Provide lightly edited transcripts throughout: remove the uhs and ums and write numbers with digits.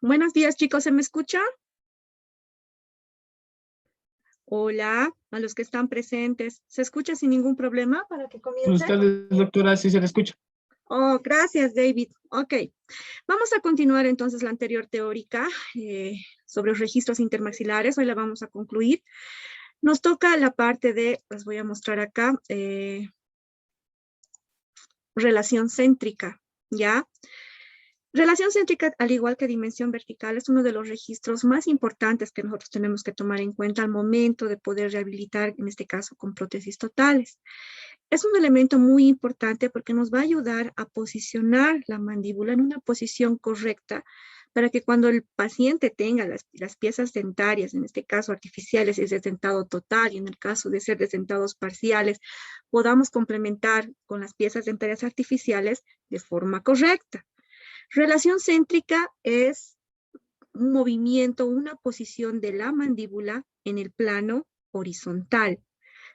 Buenos días, chicos, ¿se me escucha? Hola, a los que están presentes. ¿Se escucha sin ningún problema para que Buenas comience? tardes, doctora, sí se le escucha. Oh, gracias, David. Ok, vamos a continuar entonces la anterior teórica sobre los registros intermaxilares. Hoy la vamos a concluir. Nos toca la parte de, les voy a mostrar acá, relación céntrica, ¿ya? Relación céntrica, al igual que dimensión vertical, es uno de los registros más importantes que nosotros tenemos que tomar en cuenta al momento de poder rehabilitar, en este caso, con prótesis totales. Es un elemento muy importante porque nos va a ayudar a posicionar la mandíbula en una posición correcta para que cuando el paciente tenga las piezas dentarias, en este caso artificiales, es desdentado total y en el caso de ser desdentados parciales, podamos complementar con las piezas dentarias artificiales de forma correcta. Relación céntrica es un movimiento, una posición de la mandíbula en el plano horizontal.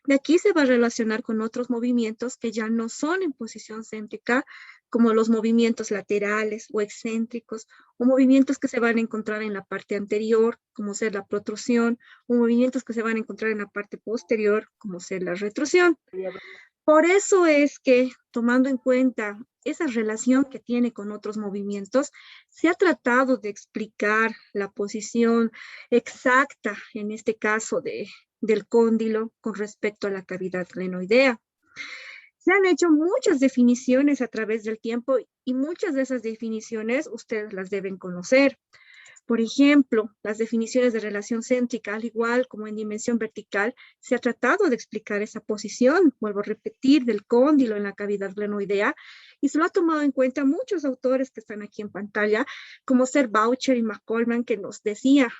De aquí se va a relacionar con otros movimientos que ya no son en posición céntrica, como los movimientos laterales o excéntricos, o movimientos que se van a encontrar en la parte anterior, como ser la protrusión, o movimientos que se van a encontrar en la parte posterior, como ser la retrusión. Por eso es que, tomando en cuenta esa relación que tiene con otros movimientos, se ha tratado de explicar la posición exacta, en este caso del cóndilo, con respecto a la cavidad glenoidea. Se han hecho muchas definiciones a través del tiempo y muchas de esas definiciones ustedes las deben conocer. Por ejemplo, las definiciones de relación céntrica, al igual como en dimensión vertical, se ha tratado de explicar esa posición, vuelvo a repetir, del cóndilo en la cavidad glenoidea, y se lo ha tomado en cuenta muchos autores que están aquí en pantalla, como ser Boucher y McCollman, que nos decía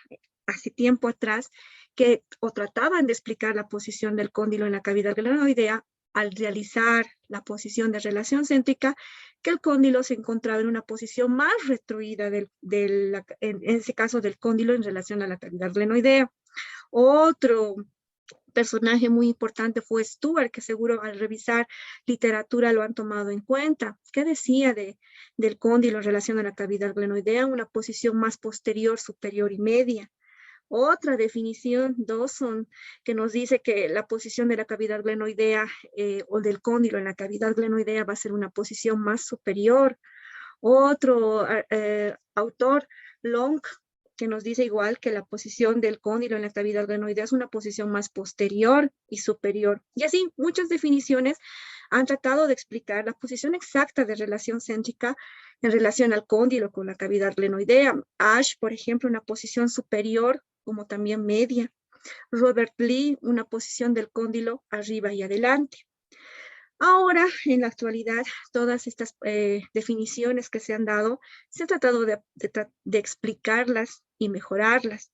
hace tiempo atrás que o trataban de explicar la posición del cóndilo en la cavidad glenoidea al realizar la posición de relación céntrica, que el cóndilo se encontraba en una posición más retroída en ese caso del cóndilo en relación a la cavidad glenoidea. Otro personaje muy importante fue Stuart, que seguro al revisar literatura lo han tomado en cuenta. ¿Qué decía del cóndilo en relación a la cavidad glenoidea? Una posición más posterior, superior y media. Otra definición, Dawson, que nos dice que la posición de la cavidad glenoidea o del cóndilo en la cavidad glenoidea va a ser una posición más superior. Otro autor, Long, que nos dice igual que la posición del cóndilo en la cavidad glenoidea es una posición más posterior y superior. Y así, muchas definiciones han tratado de explicar la posición exacta de relación céntrica en relación al cóndilo con la cavidad glenoidea. Ash, por ejemplo, una posición superior como también media. Robert Lee, una posición del cóndilo arriba y adelante. Ahora, en la actualidad, todas estas definiciones que se han dado, se ha tratado de explicarlas y mejorarlas.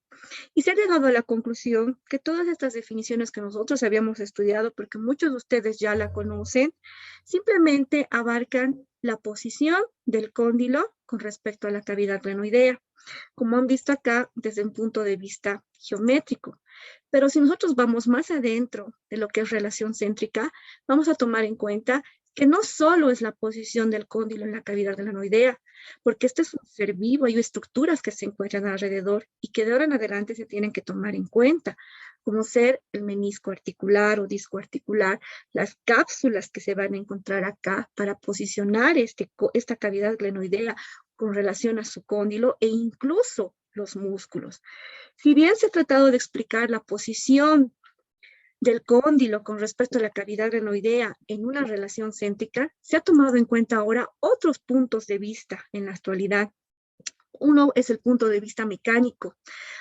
Y se ha llegado a la conclusión que todas estas definiciones que nosotros habíamos estudiado, porque muchos de ustedes ya la conocen, simplemente abarcan la posición del cóndilo con respecto a la cavidad glenoidea, como han visto acá desde un punto de vista geométrico. Pero si nosotros vamos más adentro de lo que es relación céntrica, vamos a tomar en cuenta que no solo es la posición del cóndilo en la cavidad glenoidea, porque este es un ser vivo, hay estructuras que se encuentran alrededor y que de ahora en adelante se tienen que tomar en cuenta, como ser el menisco articular o disco articular, las cápsulas que se van a encontrar acá para posicionar esta cavidad glenoidea con relación a su cóndilo e incluso los músculos. Si bien se ha tratado de explicar la posición del cóndilo con respecto a la cavidad glenoidea en una relación céntrica, se ha tomado en cuenta ahora otros puntos de vista en la actualidad. Uno es el punto de vista mecánico,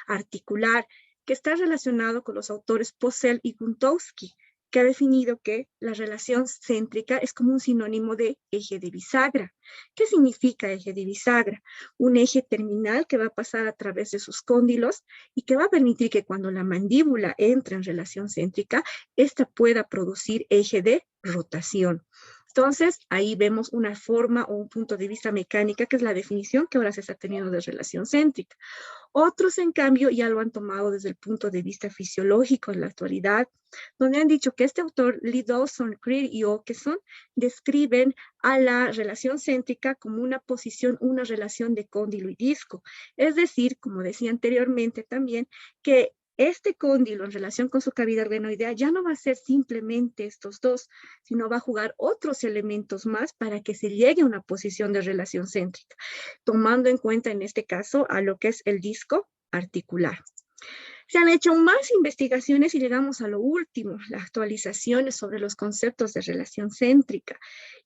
articular, que está relacionado con los autores Posel y Guntowski, que ha definido que la relación céntrica es como un sinónimo de eje de bisagra. ¿Qué significa eje de bisagra? Un eje terminal que va a pasar a través de sus cóndilos y que va a permitir que cuando la mandíbula entre en relación céntrica, ésta pueda producir eje de rotación. Entonces, ahí vemos una forma o un punto de vista mecánica, que es la definición que ahora se está teniendo de relación céntrica. Otros, en cambio, ya lo han tomado desde el punto de vista fisiológico en la actualidad, donde han dicho que este autor, Lee Dawson, Creer y Okeson, describen a la relación céntrica como una posición, una relación de cóndilo y disco. Es decir, como decía anteriormente también, que este cóndilo en relación con su cavidad glenoidea ya no va a ser simplemente estos dos, sino va a jugar otros elementos más para que se llegue a una posición de relación céntrica, tomando en cuenta en este caso a lo que es el disco articular. Se han hecho más investigaciones y llegamos a lo último, las actualizaciones sobre los conceptos de relación céntrica.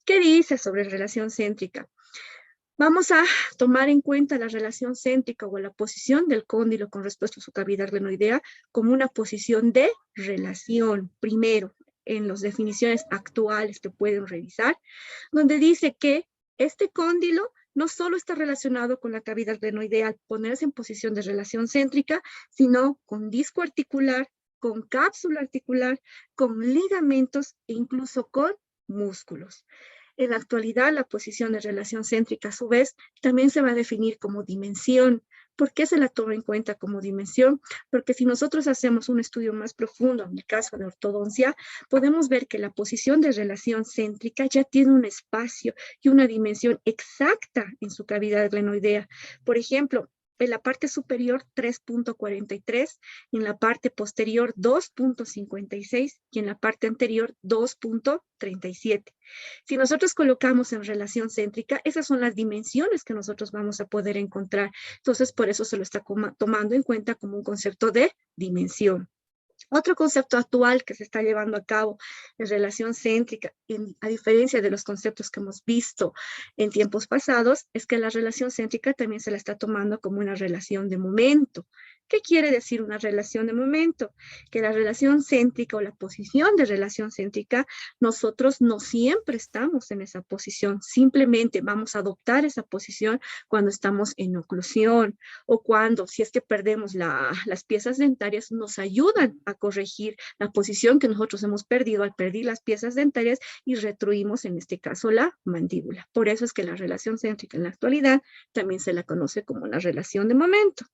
¿Qué dice sobre relación céntrica? Vamos a tomar en cuenta la relación céntrica o la posición del cóndilo con respecto a su cavidad glenoidea como una posición de relación, primero, en las definiciones actuales que pueden revisar, donde dice que este cóndilo no solo está relacionado con la cavidad glenoidea al ponerse en posición de relación céntrica, sino con disco articular, con cápsula articular, con ligamentos e incluso con músculos. En la actualidad, la posición de relación céntrica, a su vez, también se va a definir como dimensión. ¿Por qué se la toma en cuenta como dimensión? Porque si nosotros hacemos un estudio más profundo, en el caso de ortodoncia, podemos ver que la posición de relación céntrica ya tiene un espacio y una dimensión exacta en su cavidad glenoidea. Por ejemplo, en la parte superior 3.43, en la parte posterior 2.56 y en la parte anterior 2.37. Si nosotros colocamos en relación céntrica, esas son las dimensiones que nosotros vamos a poder encontrar. Entonces, por eso se lo está tomando en cuenta como un concepto de dimensión. Otro concepto actual que se está llevando a cabo en relación céntrica, a diferencia de los conceptos que hemos visto en tiempos pasados, es que la relación céntrica también se la está tomando como una relación de momento. ¿Qué quiere decir una relación de momento? Que la relación céntrica o la posición de relación céntrica, nosotros no siempre estamos en esa posición, simplemente vamos a adoptar esa posición cuando estamos en oclusión o cuando, si es que perdemos las piezas dentarias, nos ayudan a corregir la posición que nosotros hemos perdido al perder las piezas dentarias y retruimos en este caso la mandíbula. Por eso es que la relación céntrica en la actualidad también se la conoce como la relación de momento.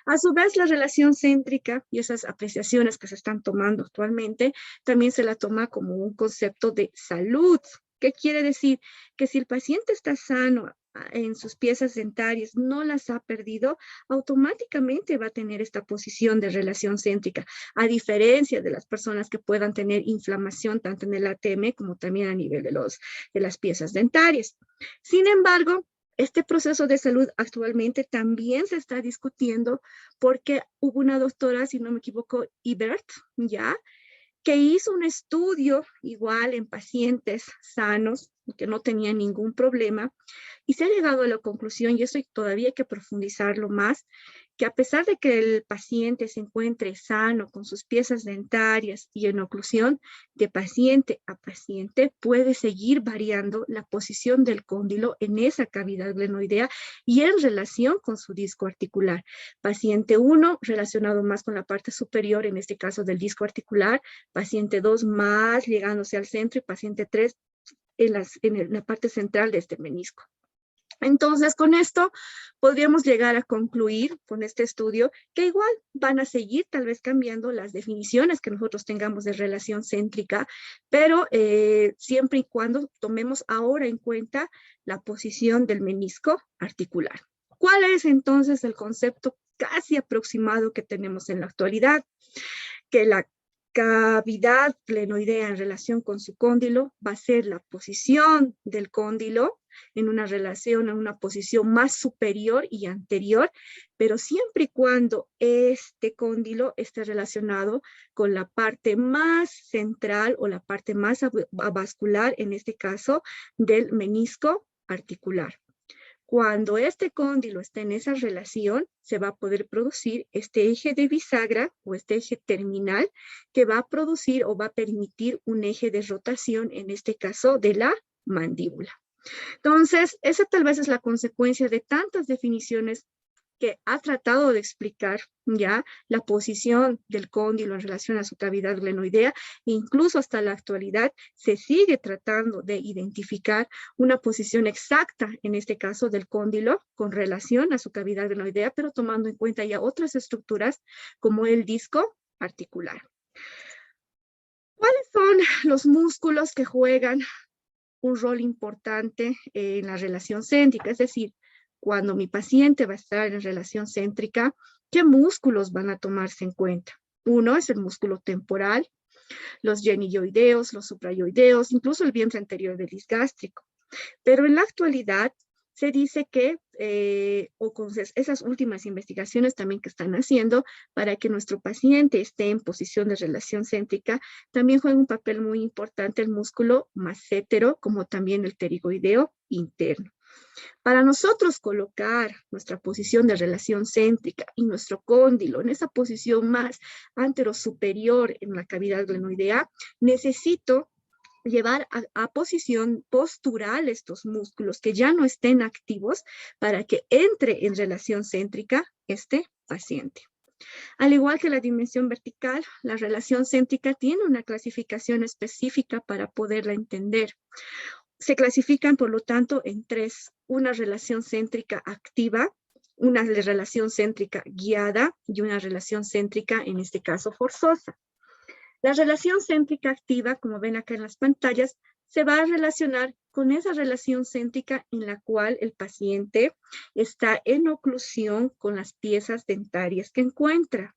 A su vez, la relación céntrica y esas apreciaciones que se están tomando actualmente también se la toma como un concepto de salud. ¿Qué quiere decir? Que si el paciente está sano en sus piezas dentarias, no las ha perdido, automáticamente va a tener esta posición de relación céntrica, a diferencia de las personas que puedan tener inflamación tanto en el ATM como también a nivel de las piezas dentarias. Sin embargo, este proceso de salud actualmente también se está discutiendo porque hubo una doctora, si no me equivoco, Ibert, ¿ya?, que hizo un estudio igual en pacientes sanos que no tenían ningún problema y se ha llegado a la conclusión, y eso todavía hay que profundizarlo más, que a pesar de que el paciente se encuentre sano con sus piezas dentarias y en oclusión, de paciente a paciente puede seguir variando la posición del cóndilo en esa cavidad glenoidea y en relación con su disco articular. Paciente 1 relacionado más con la parte superior, en este caso del disco articular, paciente 2 más llegándose al centro y paciente 3 en la parte central de este menisco. Entonces, con esto podríamos llegar a concluir con este estudio que igual van a seguir tal vez cambiando las definiciones que nosotros tengamos de relación céntrica, pero siempre y cuando tomemos ahora en cuenta la posición del menisco articular. ¿Cuál es entonces el concepto casi aproximado que tenemos en la actualidad? Que la cavidad glenoidea en relación con su cóndilo va a ser la posición del cóndilo en una relación, en una posición más superior y anterior, pero siempre y cuando este cóndilo esté relacionado con la parte más central o la parte más avascular, en este caso, del menisco articular. Cuando este cóndilo está en esa relación, se va a poder producir este eje de bisagra o este eje terminal que va a producir o va a permitir un eje de rotación, en este caso de la mandíbula. Entonces, esa tal vez es la consecuencia de tantas definiciones que ha tratado de explicar ya la posición del cóndilo en relación a su cavidad glenoidea, e incluso hasta la actualidad se sigue tratando de identificar una posición exacta, en este caso del cóndilo, con relación a su cavidad glenoidea, pero tomando en cuenta ya otras estructuras como el disco articular. ¿Cuáles son los músculos que juegan un rol importante en la relación céntrica? Es decir, cuando mi paciente va a estar en relación céntrica, ¿qué músculos van a tomarse en cuenta? Uno es el músculo temporal, los genioideos, los suprayoideos, incluso el vientre anterior del disgástrico. Pero en la actualidad se dice que, o con esas últimas investigaciones también que están haciendo, para que nuestro paciente esté en posición de relación céntrica, también juega un papel muy importante el músculo massétero, como también el pterigoideo interno. Para nosotros colocar nuestra posición de relación céntrica y nuestro cóndilo en esa posición más anterosuperior en la cavidad glenoidea, necesito llevar a posición postural estos músculos que ya no estén activos para que entre en relación céntrica este paciente. Al igual que la dimensión vertical, la relación céntrica tiene una clasificación específica para poderla entender. Se clasifican, por lo tanto, en tres: una relación céntrica activa, una relación céntrica guiada y una relación céntrica, en este caso, forzosa. La relación céntrica activa, como ven acá en las pantallas, se va a relacionar con esa relación céntrica en la cual el paciente está en oclusión con las piezas dentarias que encuentra.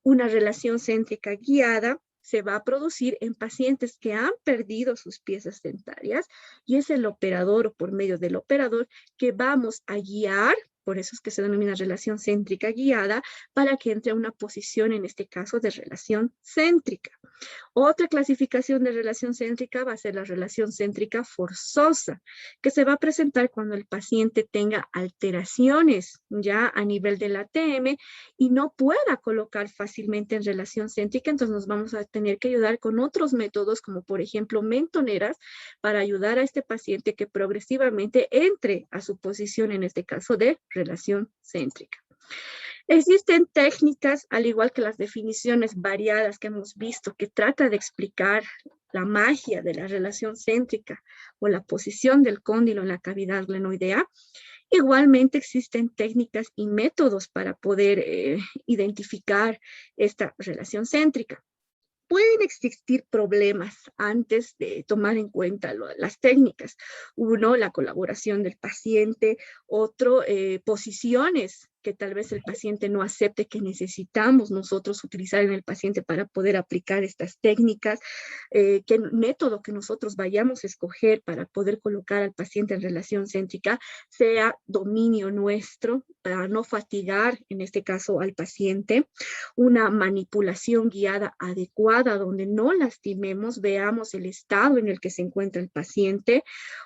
Una relación céntrica guiada se va a producir en pacientes que han perdido sus piezas dentarias, y es el operador o por medio del operador que vamos a guiar, por eso es que se denomina relación céntrica guiada, para que entre a una posición, en este caso, de relación céntrica. Otra clasificación de relación céntrica va a ser la relación céntrica forzosa, que se va a presentar cuando el paciente tenga alteraciones ya a nivel del ATM y no pueda colocar fácilmente en relación céntrica. Entonces nos vamos a tener que ayudar con otros métodos, como por ejemplo mentoneras, para ayudar a este paciente que progresivamente entre a su posición, en este caso de relación céntrica. Existen técnicas, al igual que las definiciones variadas que hemos visto, que trata de explicar la magia de la relación céntrica o la posición del cóndilo en la cavidad glenoidea. Igualmente existen técnicas y métodos para poder identificar esta relación céntrica. Pueden existir problemas antes de tomar en cuenta las técnicas. Uno, la colaboración del paciente. Otro, posiciones que tal vez el paciente no acepte, que necesitamos nosotros utilizar en el paciente para poder aplicar estas técnicas. Qué método que nosotros vayamos a escoger para poder colocar al paciente en relación céntrica sea dominio nuestro, para no fatigar, en este caso, al paciente. Una manipulación guiada adecuada, donde no lastimemos, veamos el estado en el que se encuentra el paciente.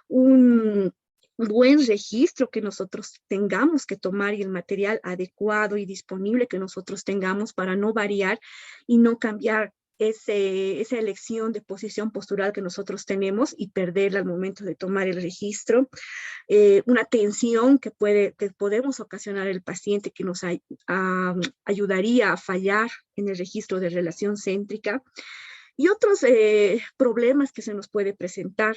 Un buen registro que nosotros tengamos que tomar y el material adecuado y disponible que nosotros tengamos para no variar y no cambiar esa elección de posición postural que nosotros tenemos y perderla al momento de tomar el registro. Una tensión que podemos ocasionar el paciente, que nos ayudaría a fallar en el registro de relación céntrica. Y otros problemas que se nos puede presentar.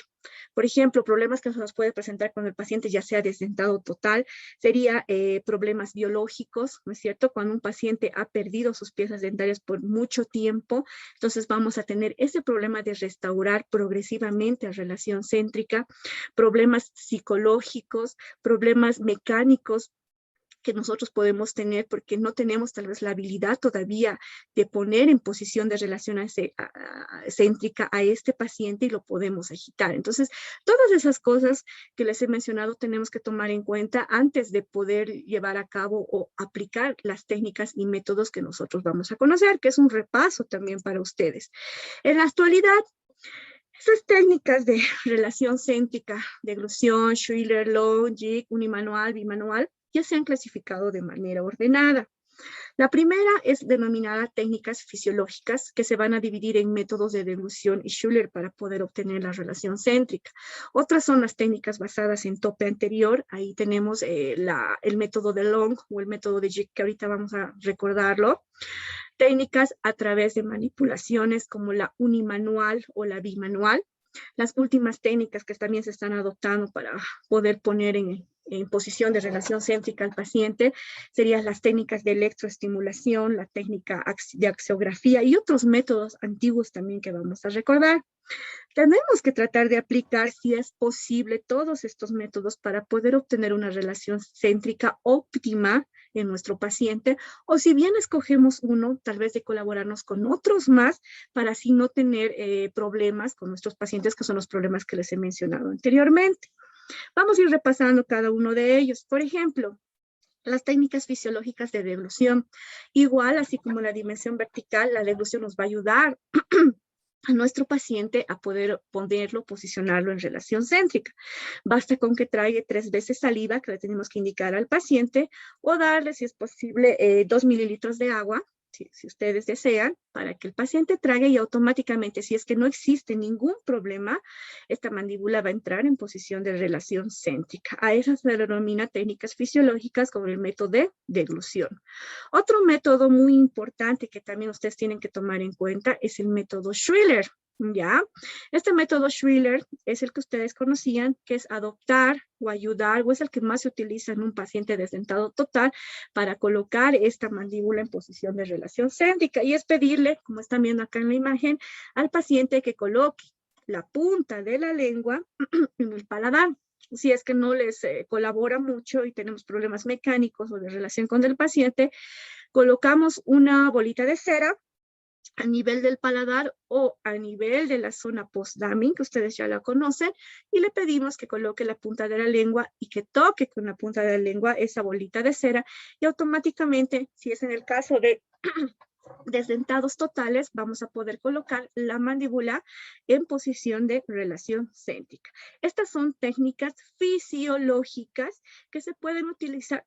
Por ejemplo, problemas que se nos puede presentar cuando el paciente ya sea desdentado total, sería problemas biológicos, ¿no es cierto? Cuando un paciente ha perdido sus piezas dentarias por mucho tiempo, entonces vamos a tener ese problema de restaurar progresivamente la relación céntrica. Problemas psicológicos, problemas mecánicos que nosotros podemos tener porque no tenemos tal vez la habilidad todavía de poner en posición de relación céntrica a este paciente y lo podemos agitar. Entonces, todas esas cosas que les he mencionado tenemos que tomar en cuenta antes de poder llevar a cabo o aplicar las técnicas y métodos que nosotros vamos a conocer, que es un repaso también para ustedes. En la actualidad, esas técnicas de relación céntrica, deglución, Schuyler, Low, Jig, unimanual, bimanual, ya se han clasificado de manera ordenada. La primera es denominada técnicas fisiológicas, que se van a dividir en métodos de deglución y Schuller para poder obtener la relación céntrica. Otras son las técnicas basadas en tope anterior. Ahí tenemos el método de Long o el método de Jick, que ahorita vamos a recordarlo. Técnicas a través de manipulaciones como la unimanual o la bimanual. Las últimas técnicas que también se están adoptando para poder poner en posición de relación céntrica al paciente serían las técnicas de electroestimulación, la técnica de axiografía y otros métodos antiguos también que vamos a recordar. Tenemos que tratar de aplicar, si es posible, todos estos métodos para poder obtener una relación céntrica óptima en nuestro paciente, o si bien escogemos uno, tal vez de colaborarnos con otros más para así no tener problemas con nuestros pacientes, que son los problemas que les he mencionado anteriormente. Vamos a ir repasando cada uno de ellos. Por ejemplo, las técnicas fisiológicas de deglución. Igual, así como la dimensión vertical, la deglución nos va a ayudar a nuestro paciente a poder ponerlo, posicionarlo en relación céntrica. Basta con que traiga 3 veces saliva, que le tenemos que indicar al paciente, o darle, si es posible, 2 mililitros de agua, si ustedes desean, para que el paciente trague y automáticamente, si es que no existe ningún problema, esta mandíbula va a entrar en posición de relación céntrica. A esas se denomina técnicas fisiológicas como el método de deglución. Otro método muy importante que también ustedes tienen que tomar en cuenta es el método Schiller, ¿ya? Este método Schiller es el que ustedes conocían, que es adoptar o ayudar, o es el que más se utiliza en un paciente desdentado total para colocar esta mandíbula en posición de relación céntrica, y es pedirle, como están viendo acá en la imagen, al paciente que coloque la punta de la lengua en el paladar. Si es que no les colabora mucho y tenemos problemas mecánicos o de relación con el paciente, colocamos una bolita de cera a nivel del paladar o a nivel de la zona post-damming, que ustedes ya la conocen, y le pedimos que coloque la punta de la lengua y que toque con la punta de la lengua esa bolita de cera, y automáticamente, si es en el caso de desdentados totales, vamos a poder colocar la mandíbula en posición de relación céntrica. Estas son técnicas fisiológicas que se pueden utilizar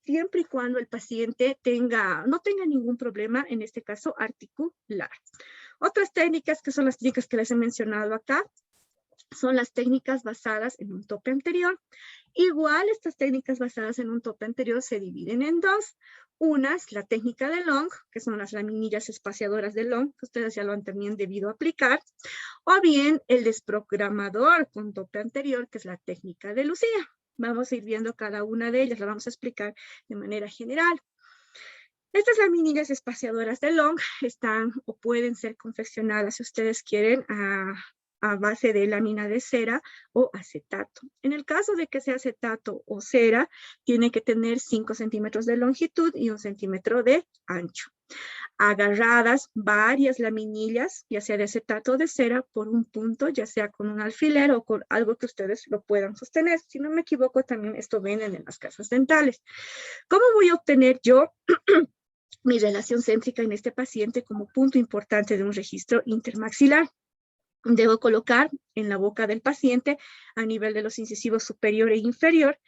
siempre y cuando el paciente no tenga ningún problema, en este caso articular. Otras técnicas, que son las técnicas que les he mencionado acá, son las técnicas basadas en un tope anterior. Igual, estas técnicas basadas en un tope anterior se dividen en dos. Una es la técnica de Long, que son las laminillas espaciadoras de Long, que ustedes ya lo han también debido aplicar, o bien el desprogramador con tope anterior, que es la técnica de Lucía. Vamos a ir viendo cada una de ellas, la vamos a explicar de manera general. Estas laminillas espaciadoras de Long están o pueden ser confeccionadas, si ustedes quieren, a base de lámina de cera o acetato. En el caso de que sea acetato o cera, tiene que tener 5 centímetros de longitud y 1 centímetro de ancho. Agarradas varias laminillas, ya sea de acetato o de cera, por un punto, ya sea con un alfiler o con algo que ustedes lo puedan sostener. Si no me equivoco, también esto venden en las casas dentales. ¿Cómo voy a obtener yo mi relación céntrica en este paciente como punto importante de un registro intermaxilar? Debo colocar en la boca del paciente a nivel de los incisivos superior e inferior,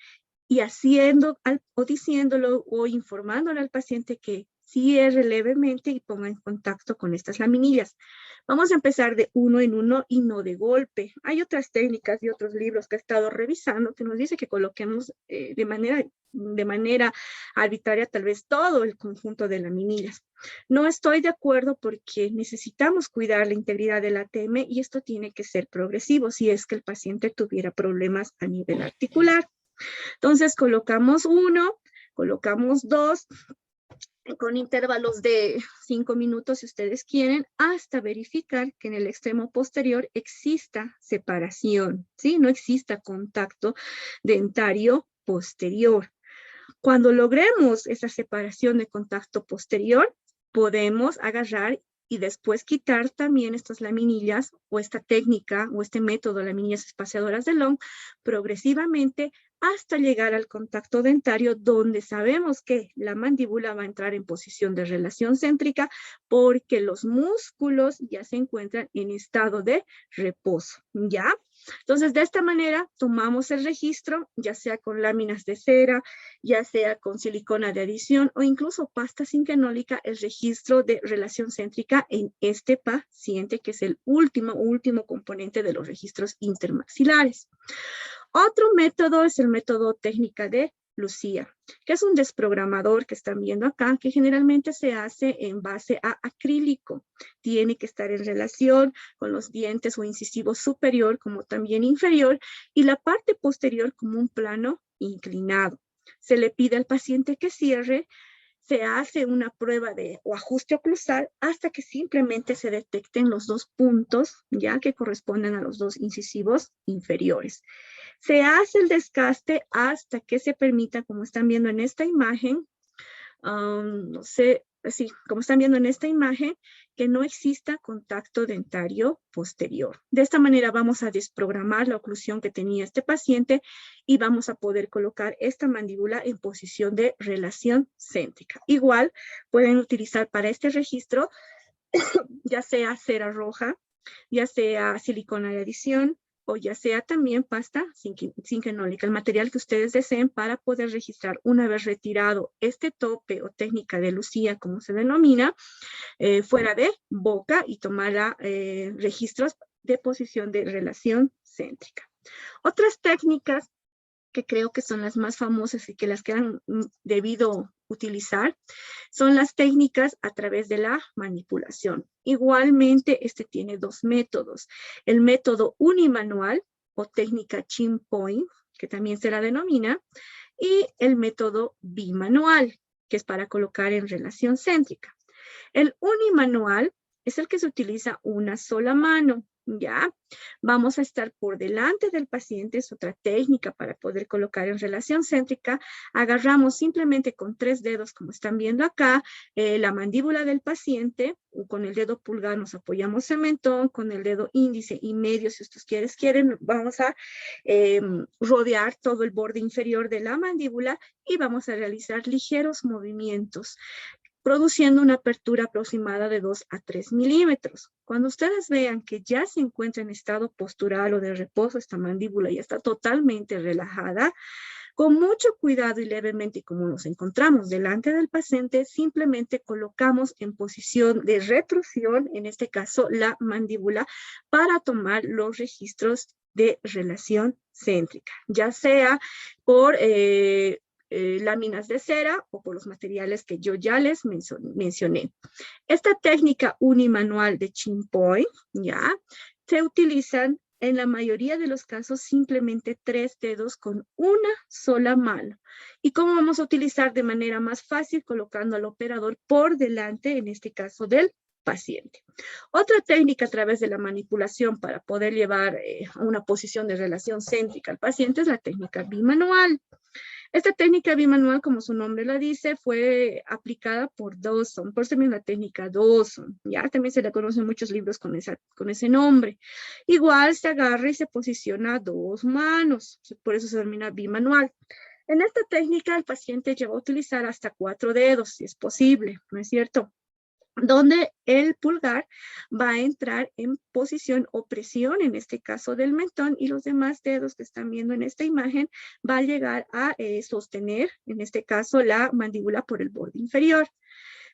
y haciendo o diciéndolo o informándole al paciente que cierre levemente y ponga en contacto con estas laminillas. Vamos a empezar de uno en uno y no de golpe. Hay otras técnicas y otros libros que he estado revisando que nos dice que coloquemos de manera arbitraria tal vez todo el conjunto de laminillas. No estoy de acuerdo porque necesitamos cuidar la integridad del ATM y esto tiene que ser progresivo si es que el paciente tuviera problemas a nivel articular. Entonces colocamos 1, colocamos 2, con intervalos de 5 minutos si ustedes quieren, hasta verificar que en el extremo posterior exista separación, ¿sí? No exista contacto dentario posterior. Cuando logremos esa separación de contacto posterior, podemos agarrar y después quitar también estas laminillas o esta técnica o este método, laminillas espaciadoras de Long, progresivamente hasta llegar al contacto dentario, donde sabemos que la mandíbula va a entrar en posición de relación céntrica porque los músculos ya se encuentran en estado de reposo, ¿ya? Entonces, de esta manera, tomamos el registro, ya sea con láminas de cera, ya sea con silicona de adición o incluso pasta sinquenólica, el registro de relación céntrica en este paciente, que es el último componente de los registros intermaxilares. Otro método es el método técnica de Lucía, que es un desprogramador que están viendo acá, que generalmente se hace en base a acrílico. Tiene que estar en relación con los dientes o incisivo superior como también inferior y la parte posterior como un plano inclinado. Se le pide al paciente que cierre, se hace una prueba de o ajuste oclusal hasta que simplemente se detecten los dos puntos, ya que corresponden a los dos incisivos inferiores. Se hace el desgaste hasta que se permita, como están viendo en esta imagen, no sé, así como están viendo en esta imagen, que no exista contacto dentario posterior. De esta manera vamos a desprogramar la oclusión que tenía este paciente y vamos a poder colocar esta mandíbula en posición de relación céntrica. Igual pueden utilizar para este registro ya sea cera roja, ya sea silicona de adición, o ya sea también pasta sinquenólica, el material que ustedes deseen para poder registrar una vez retirado este tope o técnica de Lucía, como se denomina, fuera de boca y tomar registros de posición de relación céntrica. Otras técnicas que creo que son las más famosas y que las que han debido utilizar, son las técnicas a través de la manipulación. Igualmente, este tiene dos métodos. El método unimanual o técnica chin point, que también se la denomina, y el método bimanual, que es para colocar en relación céntrica. El unimanual es el que se utiliza una sola mano, ¿ya? Vamos a estar por delante del paciente, es otra técnica para poder colocar en relación céntrica. Agarramos simplemente con 3 dedos, como están viendo acá, la mandíbula del paciente. Con el dedo pulgar nos apoyamos el mentón, con el dedo índice y medio, si ustedes quieren, vamos a rodear todo el borde inferior de la mandíbula y vamos a realizar ligeros movimientos, produciendo una apertura aproximada de 2 a 3 milímetros. Cuando ustedes vean que ya se encuentra en estado postural o de reposo, esta mandíbula ya está totalmente relajada, con mucho cuidado y levemente, y como nos encontramos delante del paciente, simplemente colocamos en posición de retrusión, en este caso la mandíbula, para tomar los registros de relación céntrica, ya sea por láminas de cera o por los materiales que yo ya les mencioné. Esta técnica unimanual de chin point, ¿ya? Se utilizan en la mayoría de los casos simplemente 3 dedos con una sola mano. ¿Y cómo vamos a utilizar de manera más fácil? Colocando al operador por delante, en este caso del paciente. Otra técnica a través de la manipulación para poder llevar a una posición de relación céntrica al paciente es la técnica bimanual. Esta técnica bimanual, como su nombre lo dice, fue aplicada por Dawson, por eso también la técnica Dawson, ya también se le conocen muchos libros con ese nombre. Igual se agarra y se posiciona a 2 manos, por eso se denomina bimanual. En esta técnica el paciente llega a utilizar hasta 4 dedos, si es posible, ¿no es cierto?, donde el pulgar va a entrar en posición o presión, en este caso del mentón, y los demás dedos que están viendo en esta imagen va a llegar a sostener, en este caso, la mandíbula por el borde inferior.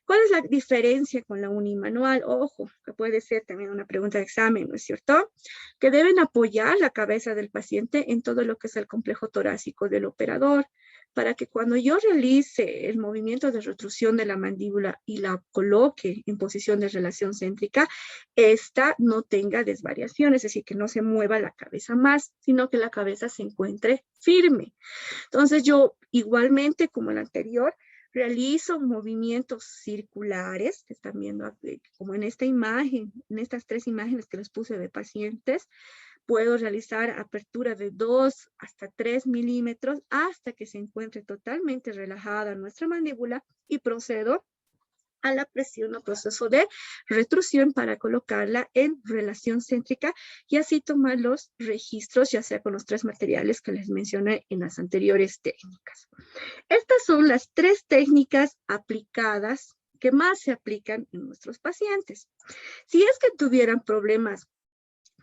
¿Cuál es la diferencia con la unimanual? Ojo, que puede ser también una pregunta de examen, ¿no es cierto? Que deben apoyar la cabeza del paciente en todo lo que es el complejo torácico del operador, para que cuando yo realice el movimiento de retrusión de la mandíbula y la coloque en posición de relación céntrica, esta no tenga desvariaciones, es decir, que no se mueva la cabeza más, sino que la cabeza se encuentre firme. Entonces yo igualmente como el anterior, realizo movimientos circulares, que están viendo como en esta imagen, en estas 3 imágenes que les puse de pacientes. Puedo realizar apertura de 2 hasta 3 milímetros hasta que se encuentre totalmente relajada nuestra mandíbula y procedo a la presión o proceso de retrusión para colocarla en relación céntrica y así tomar los registros, ya sea con los 3 materiales que les mencioné en las anteriores técnicas. Estas son las 3 técnicas aplicadas que más se aplican en nuestros pacientes. Si es que tuvieran problemas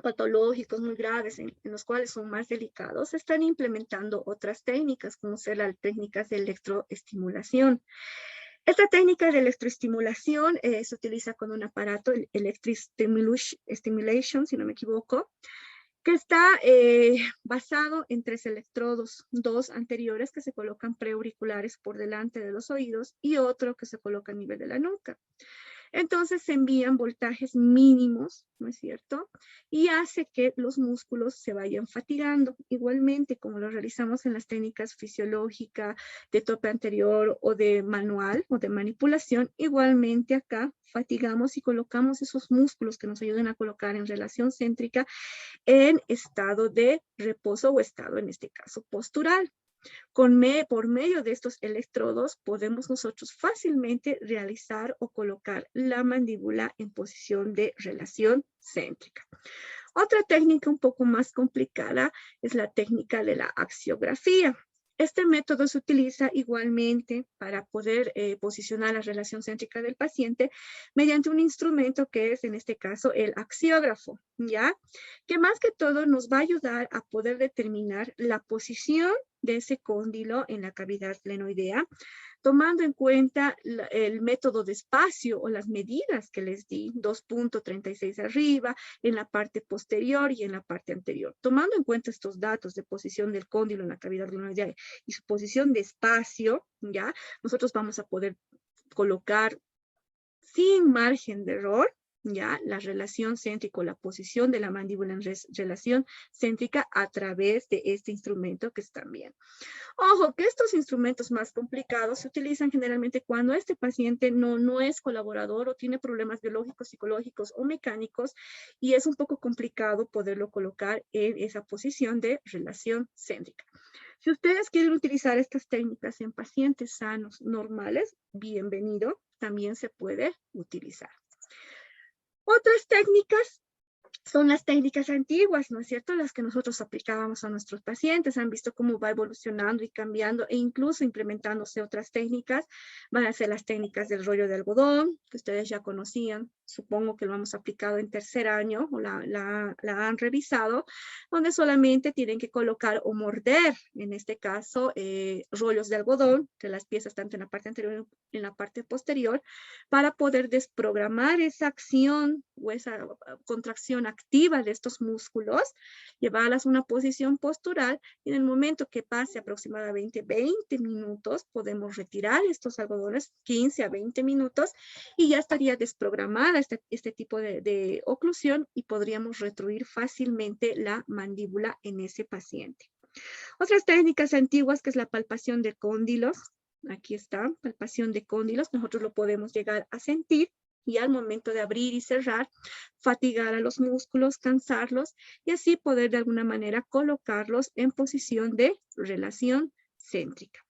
patológicos muy graves en los cuales son más delicados, se están implementando otras técnicas, como ser las técnicas de electroestimulación. Esta técnica de electroestimulación se utiliza con un aparato, el Electric Stimulation, si no me equivoco, que está basado en 3 electrodos, 2 anteriores que se colocan preauriculares por delante de los oídos y otro que se coloca a nivel de la nuca. Entonces se envían voltajes mínimos, ¿no es cierto? Y hace que los músculos se vayan fatigando, igualmente como lo realizamos en las técnicas fisiológicas de tope anterior o de manual o de manipulación, igualmente acá fatigamos y colocamos esos músculos que nos ayuden a colocar en relación céntrica en estado de reposo o estado, en este caso, postural. Por medio de estos electrodos podemos nosotros fácilmente realizar o colocar la mandíbula en posición de relación céntrica. Otra técnica un poco más complicada es la técnica de la axiografía. Este método se utiliza igualmente para poder posicionar la relación céntrica del paciente mediante un instrumento que es, en este caso, el axiógrafo, ¿ya? Que más que todo nos va a ayudar a poder determinar la posición de ese cóndilo en la cavidad glenoidea, tomando en cuenta el método de espacio o las medidas que les di, 2.36 arriba, en la parte posterior y en la parte anterior. Tomando en cuenta estos datos de posición del cóndilo en la cavidad glenoidea y su posición de espacio, ¿ya? Nosotros vamos a poder colocar sin margen de error, ¿ya? La relación céntrica, la posición de la mandíbula en relación céntrica a través de este instrumento que están viendo. Ojo, que estos instrumentos más complicados se utilizan generalmente cuando este paciente no es colaborador o tiene problemas biológicos, psicológicos o mecánicos y es un poco complicado poderlo colocar en esa posición de relación céntrica. Si ustedes quieren utilizar estas técnicas en pacientes sanos, normales, bienvenido, también se puede utilizar. Otras técnicas son las técnicas antiguas, ¿no es cierto? Las que nosotros aplicábamos a nuestros pacientes. Han visto cómo va evolucionando y cambiando e incluso implementándose otras técnicas. Van a ser las técnicas del rollo de algodón, que ustedes ya conocían. Supongo que lo hemos aplicado en tercer año o la han revisado, donde solamente tienen que colocar o morder, en este caso, rollos de algodón, de las piezas tanto en la parte anterior como en la parte posterior, para poder desprogramar esa acción o esa contracción activa de estos músculos, llevarlas a una posición postural y en el momento que pase aproximadamente 20 minutos, podemos retirar estos algodones, 15 a 20 minutos, y ya estaría desprogramada este tipo de oclusión y podríamos retruir fácilmente la mandíbula en ese paciente. Otras técnicas antiguas que es la palpación de cóndilos. Aquí está, palpación de cóndilos. Nosotros lo podemos llegar a sentir y al momento de abrir y cerrar, fatigar a los músculos, cansarlos y así poder de alguna manera colocarlos en posición de relación céntrica.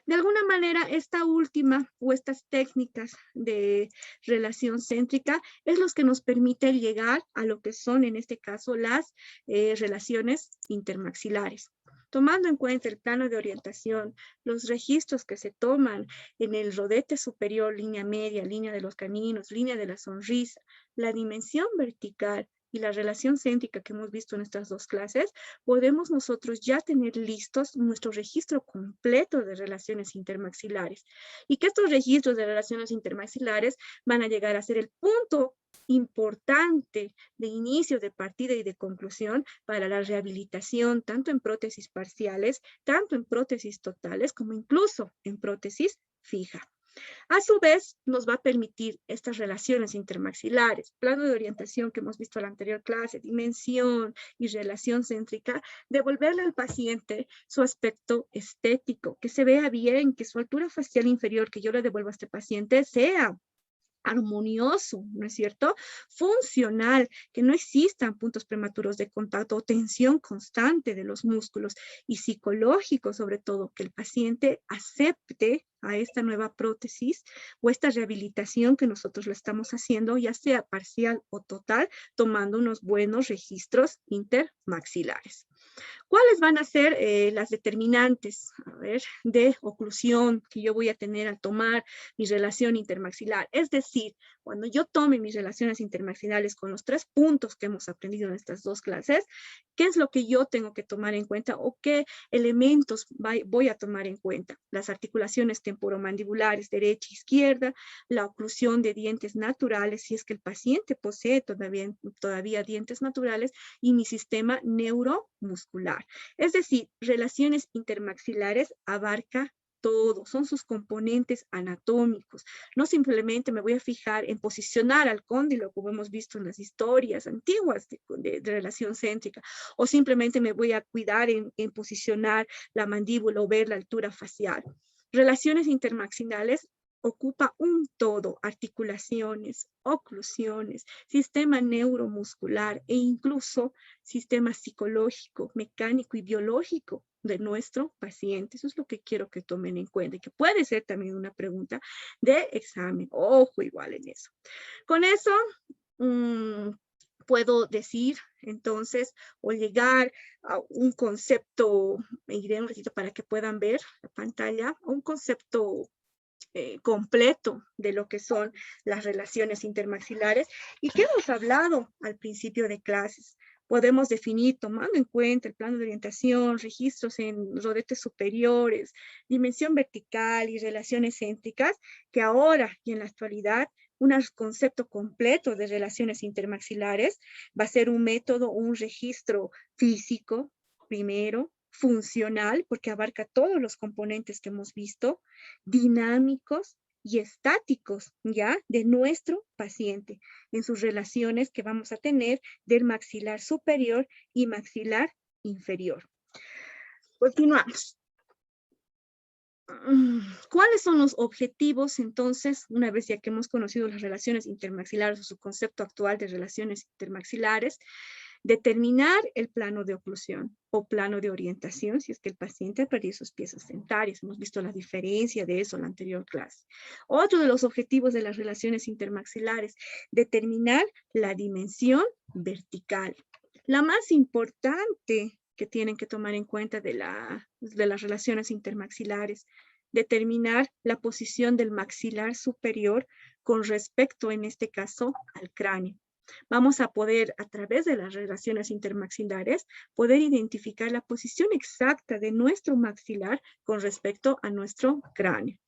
De alguna manera, esta última o estas técnicas de relación céntrica es lo que nos permite llegar a lo que son, en este caso, las relaciones intermaxilares. Tomando en cuenta el plano de orientación, los registros que se toman en el rodete superior, línea media, línea de los caninos, línea de la sonrisa, la dimensión vertical y la relación céntrica que hemos visto en estas 2 clases, podemos nosotros ya tener listos nuestro registro completo de relaciones intermaxilares. Y que estos registros de relaciones intermaxilares van a llegar a ser el punto importante de inicio, de partida y de conclusión para la rehabilitación, tanto en prótesis parciales, tanto en prótesis totales, como incluso en prótesis fija. A su vez, nos va a permitir estas relaciones intermaxilares, plano de orientación que hemos visto en la anterior clase, dimensión y relación céntrica, devolverle al paciente su aspecto estético, que se vea bien, que su altura facial inferior que yo le devuelvo a este paciente sea armonioso, ¿no es cierto? Funcional, que no existan puntos prematuros de contacto o tensión constante de los músculos, y psicológico, sobre todo, que el paciente acepte a esta nueva prótesis o esta rehabilitación que nosotros le estamos haciendo, ya sea parcial o total, tomando unos buenos registros intermaxilares. ¿Cuáles van a ser las determinantes, a ver, de oclusión que yo voy a tener al tomar mi relación intermaxilar? Es decir, cuando yo tome mis relaciones intermaxilares con los 3 puntos que hemos aprendido en estas 2 clases, ¿qué es lo que yo tengo que tomar en cuenta o qué elementos voy a tomar en cuenta? Las articulaciones temporomandibulares derecha e izquierda, la oclusión de dientes naturales, si es que el paciente posee todavía dientes naturales, y mi sistema neuromuscular. Es decir, relaciones intermaxilares abarca todo, son sus componentes anatómicos. No simplemente me voy a fijar en posicionar al cóndilo, como hemos visto en las historias antiguas de relación céntrica, o simplemente me voy a cuidar en posicionar la mandíbula o ver la altura facial. Relaciones intermaxilales ocupa un todo, articulaciones, oclusiones, sistema neuromuscular e incluso sistema psicológico, mecánico y biológico de nuestro paciente. Eso es lo que quiero que tomen en cuenta y que puede ser también una pregunta de examen. Ojo igual en eso. Con eso puedo decir entonces o llegar a un concepto, me iré un ratito para que puedan ver la pantalla, un concepto completo de lo que son las relaciones intermaxilares y que hemos hablado al principio de clases. Podemos definir, tomando en cuenta el plano de orientación, registros en rodetes superiores, dimensión vertical y relaciones céntricas, que ahora y en la actualidad un concepto completo de relaciones intermaxilares va a ser un método, un registro físico, primero, funcional, porque abarca todos los componentes que hemos visto, dinámicos y estáticos, ¿ya? De nuestro paciente, en sus relaciones que vamos a tener del maxilar superior y maxilar inferior. Continuamos. ¿Cuáles son los objetivos, entonces, una vez ya que hemos conocido las relaciones intermaxilares o su concepto actual de relaciones intermaxilares? Determinar el plano de oclusión o plano de orientación si es que el paciente ha perdido sus piezas dentarias. Hemos visto la diferencia de eso en la anterior clase. Otro de los objetivos de las relaciones intermaxilares, determinar la dimensión vertical. La más importante que tienen que tomar en cuenta de las relaciones intermaxilares, determinar la posición del maxilar superior con respecto, en este caso, al cráneo. Vamos a poder, a través de las relaciones intermaxilares, poder identificar la posición exacta de nuestro maxilar con respecto a nuestro cráneo.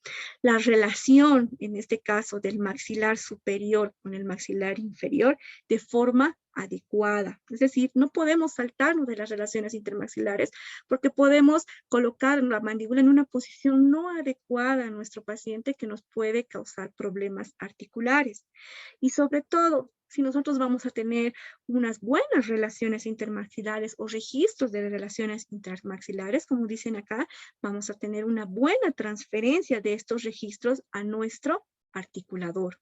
La relación, en este caso, del maxilar superior con el maxilar inferior de forma adecuada. Es decir, no podemos saltarnos de las relaciones intermaxilares porque podemos colocar la mandíbula en una posición no adecuada a nuestro paciente que nos puede causar problemas articulares. Y sobre todo, si nosotros vamos a tener unas buenas relaciones intermaxilares o registros de relaciones intermaxilares, como dicen acá, vamos a tener una buena transferencia de estos registros a nuestro articulador.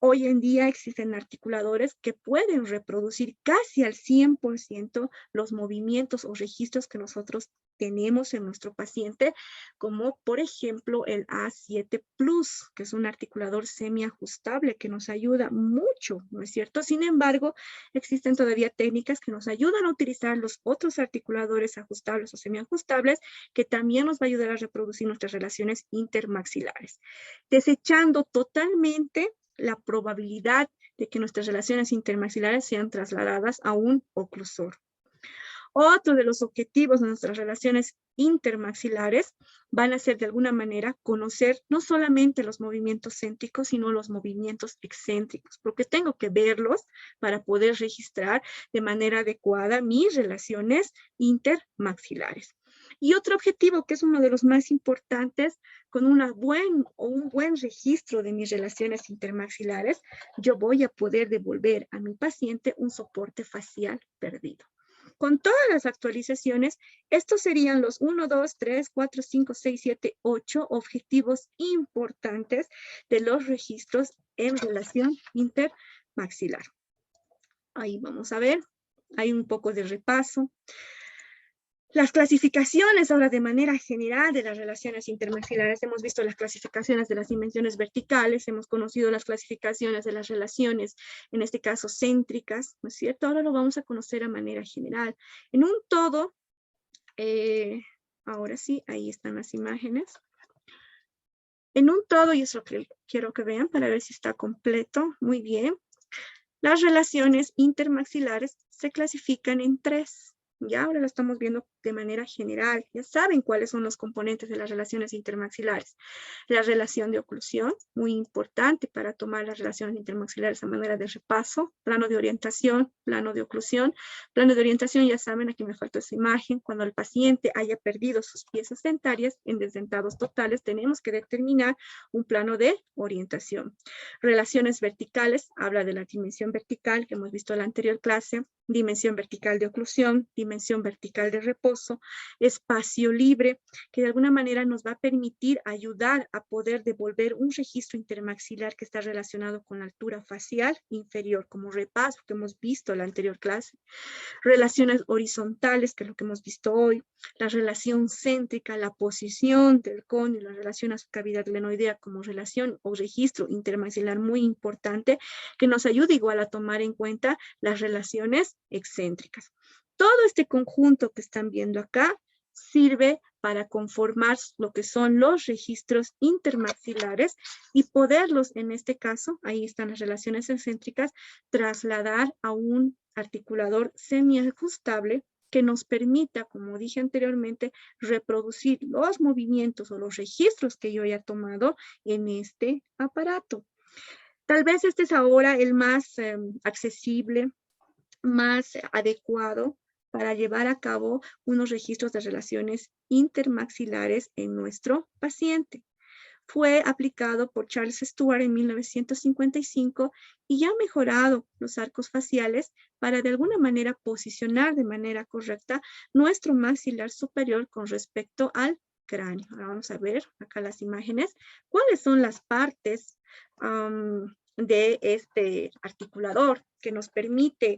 Hoy en día existen articuladores que pueden reproducir casi al 100% los movimientos o registros que nosotros tenemos en nuestro paciente, como por ejemplo el A7 Plus, que es un articulador semiajustable que nos ayuda mucho, ¿no es cierto? Sin embargo, existen todavía técnicas que nos ayudan a utilizar los otros articuladores ajustables o semiajustables que también nos va a ayudar a reproducir nuestras relaciones intermaxilares, desechando totalmente la probabilidad de que nuestras relaciones intermaxilares sean trasladadas a un oclusor. Otro de los objetivos de nuestras relaciones intermaxilares van a ser de alguna manera conocer no solamente los movimientos céntricos, sino los movimientos excéntricos, porque tengo que verlos para poder registrar de manera adecuada mis relaciones intermaxilares. Y otro objetivo que es uno de los más importantes, con un buen registro de mis relaciones intermaxilares, yo voy a poder devolver a mi paciente un soporte facial perdido. Con todas las actualizaciones, estos serían los 1, 2, 3, 4, 5, 6, 7, 8 objetivos importantes de los registros en relación intermaxilar. Ahí vamos a ver, hay un poco de repaso. Las clasificaciones ahora de manera general de las relaciones intermaxilares. Hemos visto las clasificaciones de las dimensiones verticales, hemos conocido las clasificaciones de las relaciones, en este caso céntricas, ¿no es cierto? Ahora lo vamos a conocer a manera general. En un todo, ahora sí, ahí están las imágenes. En un todo, y eso que quiero que vean para ver si está completo, muy bien. Las relaciones intermaxilares se clasifican en 3. Ya ahora lo estamos viendo de manera general. Ya saben cuáles son los componentes de las relaciones intermaxilares. La relación de oclusión, muy importante para tomar las relaciones intermaxilares a manera de repaso. Plano de orientación, plano de oclusión. Plano de orientación, ya saben, aquí me faltó esa imagen. Cuando el paciente haya perdido sus piezas dentarias en desdentados totales, tenemos que determinar un plano de orientación. Relaciones verticales, habla de la dimensión vertical que hemos visto en la anterior clase. Dimensión vertical de oclusión, dimensión vertical de reposo, espacio libre, que de alguna manera nos va a permitir ayudar a poder devolver un registro intermaxilar que está relacionado con la altura facial inferior, como repaso que hemos visto en la anterior clase. Relaciones horizontales, que es lo que hemos visto hoy, la relación céntrica, la posición del cóndilo, la relación a su cavidad glenoidea como relación o registro intermaxilar muy importante, que nos ayuda igual a tomar en cuenta las relaciones excéntricas. Todo este conjunto que están viendo acá sirve para conformar lo que son los registros intermaxilares y poderlos, en este caso, ahí están las relaciones excéntricas, trasladar a un articulador semiajustable que nos permita, como dije anteriormente, reproducir los movimientos o los registros que yo haya tomado en este aparato. Tal vez este es ahora el más accesible, más adecuado para llevar a cabo unos registros de relaciones intermaxilares en nuestro paciente. Fue aplicado por Charles Stuart en 1955 y ya ha mejorado los arcos faciales para de alguna manera posicionar de manera correcta nuestro maxilar superior con respecto al cráneo. Ahora vamos a ver acá las imágenes. ¿Cuáles son las partes de este articulador que nos permite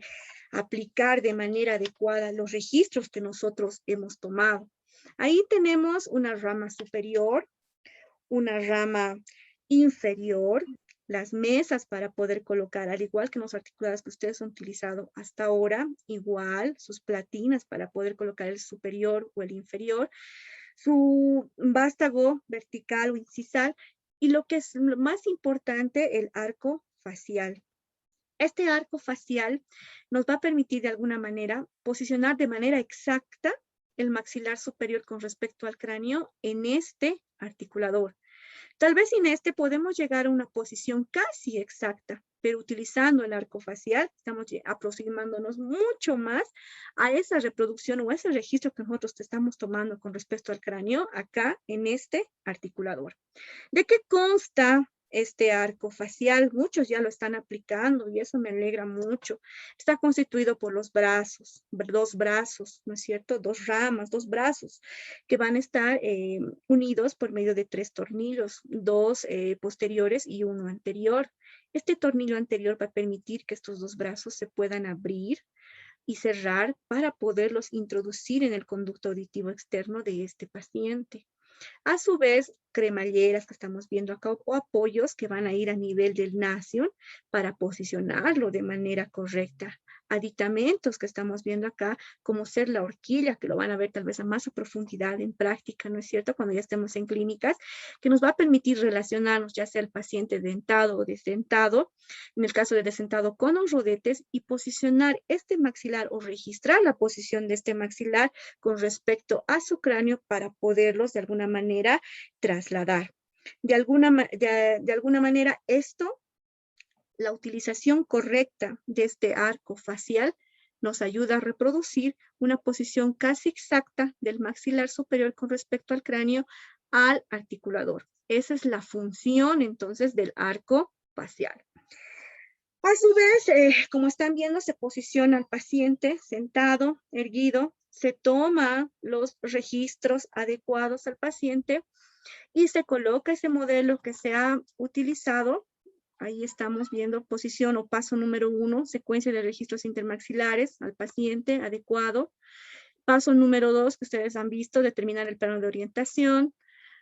aplicar de manera adecuada los registros que nosotros hemos tomado? Ahí tenemos una rama superior, una rama inferior, las mesas para poder colocar, al igual que los articulados que ustedes han utilizado hasta ahora, igual sus platinas para poder colocar el superior o el inferior, su vástago vertical o incisal, y lo que es lo más importante, el arco facial. Este arco facial nos va a permitir de alguna manera posicionar de manera exacta el maxilar superior con respecto al cráneo en este articulador. Tal vez sin este podemos llegar a una posición casi exacta, pero utilizando el arco facial estamos aproximándonos mucho más a esa reproducción o ese registro que nosotros estamos tomando con respecto al cráneo acá en este articulador. ¿De qué consta este arco facial? Muchos ya lo están aplicando y eso me alegra mucho. Está constituido por los brazos, dos brazos, ¿no es cierto? Dos ramas, dos brazos que van a estar unidos por medio de 3 tornillos, 2 posteriores y uno anterior. Este tornillo anterior va a permitir que estos 2 brazos se puedan abrir y cerrar para poderlos introducir en el conducto auditivo externo de este paciente. A su vez, cremalleras que estamos viendo acá o apoyos que van a ir a nivel del nasion para posicionarlo de manera correcta. Aditamentos que estamos viendo acá, como ser la horquilla, que lo van a ver tal vez a más profundidad en práctica, ¿no es cierto? Cuando ya estemos en clínicas, que nos va a permitir relacionarnos ya sea el paciente dentado o desdentado, en el caso de desdentado con los rodetes, y posicionar este maxilar o registrar la posición de este maxilar con respecto a su cráneo para poderlos de alguna manera trasladar. De alguna manera esto, la utilización correcta de este arco facial nos ayuda a reproducir una posición casi exacta del maxilar superior con respecto al cráneo al articulador. Esa es la función entonces del arco facial. A su vez, como están viendo, se posiciona al paciente sentado, erguido, se toma los registros adecuados al paciente y se coloca ese modelo que se ha utilizado. Ahí estamos viendo posición o paso número 1, secuencia de registros intermaxilares al paciente adecuado. Paso número 2, que ustedes han visto, determinar el plano de orientación,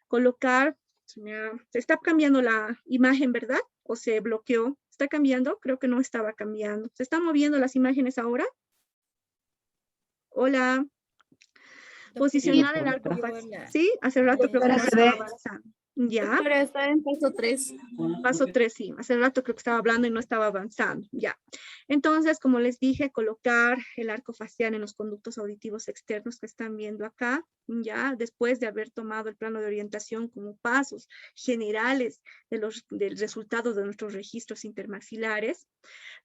colocar, se está cambiando la imagen, ¿verdad? ¿O se bloqueó? ¿Está cambiando? Creo que no estaba cambiando. ¿Se están moviendo las imágenes ahora? Hola. Posicionar el arco facial. Sí, hace rato creo que no estaba avanzando. Ya. Doctora, está en paso 3. Paso 3, sí. Hace rato creo que estaba hablando y no estaba avanzando. Ya. Entonces, como les dije, colocar el arco facial en los conductos auditivos externos que están viendo acá. Ya, después de haber tomado el plano de orientación como pasos generales del resultado de nuestros registros intermaxilares.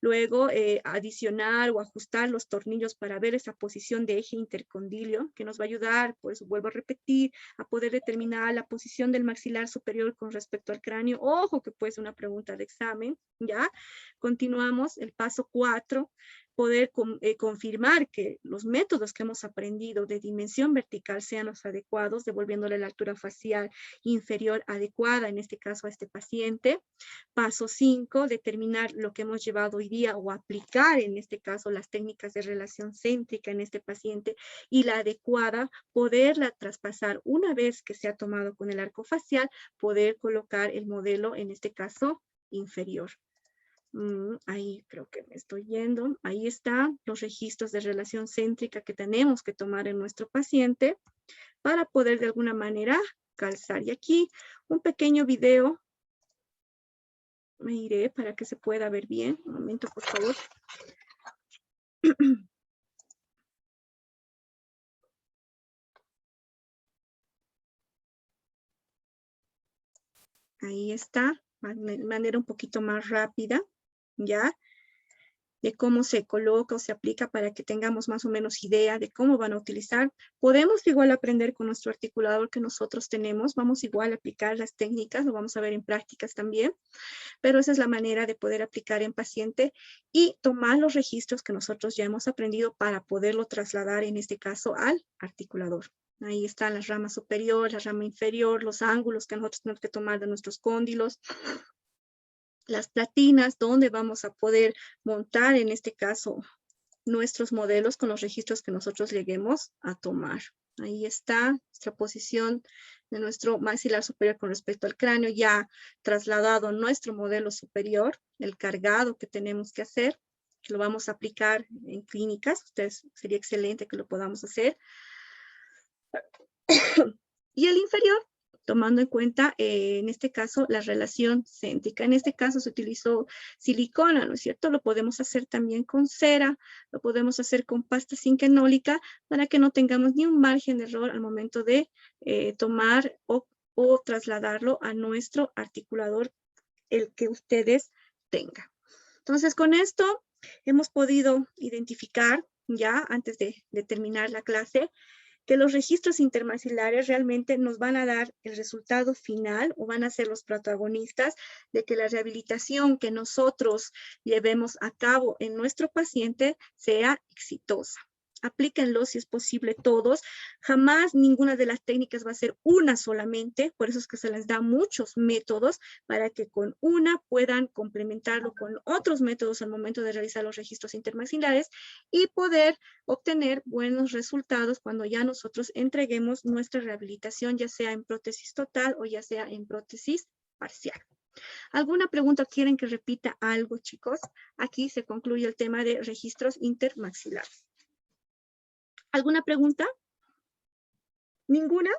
Luego, adicionar o ajustar los tornillos para ver esa posición de eje intercondilio, que nos va a ayudar, pues vuelvo a repetir, a poder determinar la posición del maxilar superior con respecto al cráneo. Ojo, que puede ser una pregunta de examen, ¿ya? Continuamos, el paso 4, poder confirmar que los métodos que hemos aprendido de dimensión vertical sean los adecuados, devolviéndole la altura facial inferior adecuada, en este caso a este paciente. Paso 5, determinar lo que hemos llevado hoy día o aplicar, en este caso, las técnicas de relación céntrica en este paciente y la adecuada, poderla traspasar una vez que se ha tomado con el arco facial, poder colocar el modelo, en este caso, inferior. Ahí creo que me estoy yendo. Ahí están los registros de relación céntrica que tenemos que tomar en nuestro paciente para poder de alguna manera calzar. Y aquí un pequeño video. Me iré para que se pueda ver bien. Un momento, por favor. Ahí está, de manera un poquito más rápida, ¿ya? De cómo se coloca o se aplica para que tengamos más o menos idea de cómo van a utilizar. Podemos igual aprender con nuestro articulador que nosotros tenemos, vamos igual a aplicar las técnicas, lo vamos a ver en prácticas también, pero esa es la manera de poder aplicar en paciente y tomar los registros que nosotros ya hemos aprendido para poderlo trasladar, en este caso, al articulador. Ahí están las ramas superior, la rama inferior, los ángulos que nosotros tenemos que tomar de nuestros cóndilos, las platinas, donde vamos a poder montar, en este caso, nuestros modelos con los registros que nosotros lleguemos a tomar. Ahí está nuestra posición de nuestro maxilar superior con respecto al cráneo, ya trasladado a nuestro modelo superior, el cargado que tenemos que hacer, que lo vamos a aplicar en clínicas. Ustedes, sería excelente que lo podamos hacer. Y el inferior, tomando en cuenta, en este caso, la relación céntrica. En este caso se utilizó silicona, ¿no es cierto? Lo podemos hacer también con cera, lo podemos hacer con pasta zinquenólica, para que no tengamos ni un margen de error al momento de tomar o trasladarlo a nuestro articulador, el que ustedes tengan. Entonces, con esto hemos podido identificar, ya antes de terminar la clase, que los registros intermaxilares realmente nos van a dar el resultado final o van a ser los protagonistas de que la rehabilitación que nosotros llevemos a cabo en nuestro paciente sea exitosa. Aplíquenlo si es posible todos. Jamás ninguna de las técnicas va a ser una solamente, por eso es que se les da muchos métodos para que con una puedan complementarlo con otros métodos al momento de realizar los registros intermaxilares y poder obtener buenos resultados cuando ya nosotros entreguemos nuestra rehabilitación, ya sea en prótesis total o ya sea en prótesis parcial. ¿Alguna pregunta? ¿Quieren que repita algo, chicos? Aquí se concluye el tema de registros intermaxilares. ¿Alguna pregunta? ¿Ninguna?